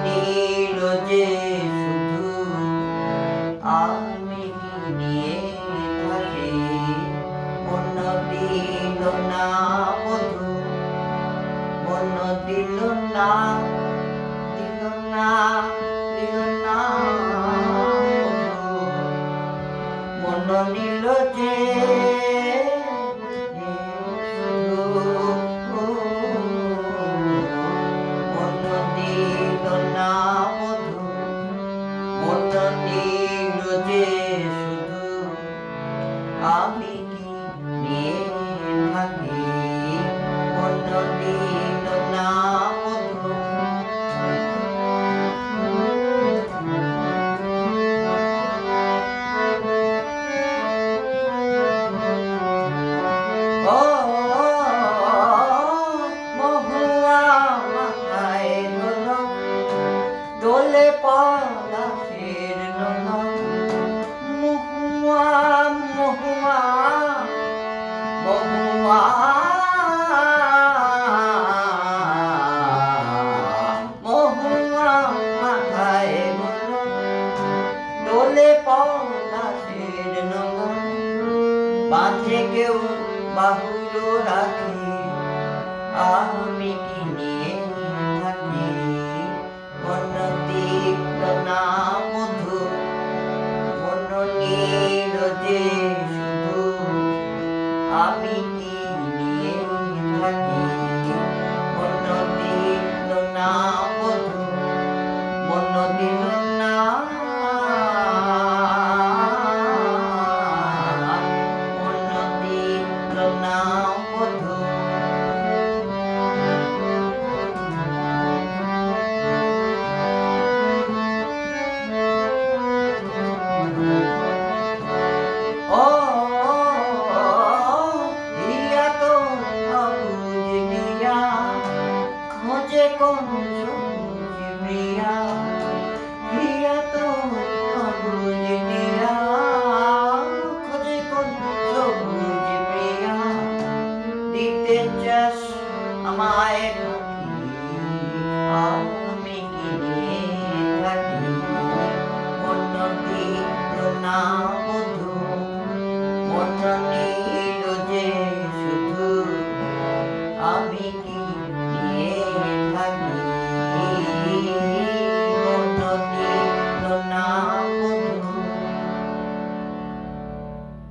নিল যে শুধু আমি নিয়ে থাকে, মন দিল না বধু, মন দিল না, দিল না, দিল না বধু, মন নিল যে আমি কি নিয়ে থাকি, মন দিল না বধু। ও মহুয়া মাথায় দোলে পলাশের দোলন, মহুয়া মহুয়া মহুয়া মহুয়া মাথায় দোলে পলাশের দোলন, বাঁধে কেউ বাহু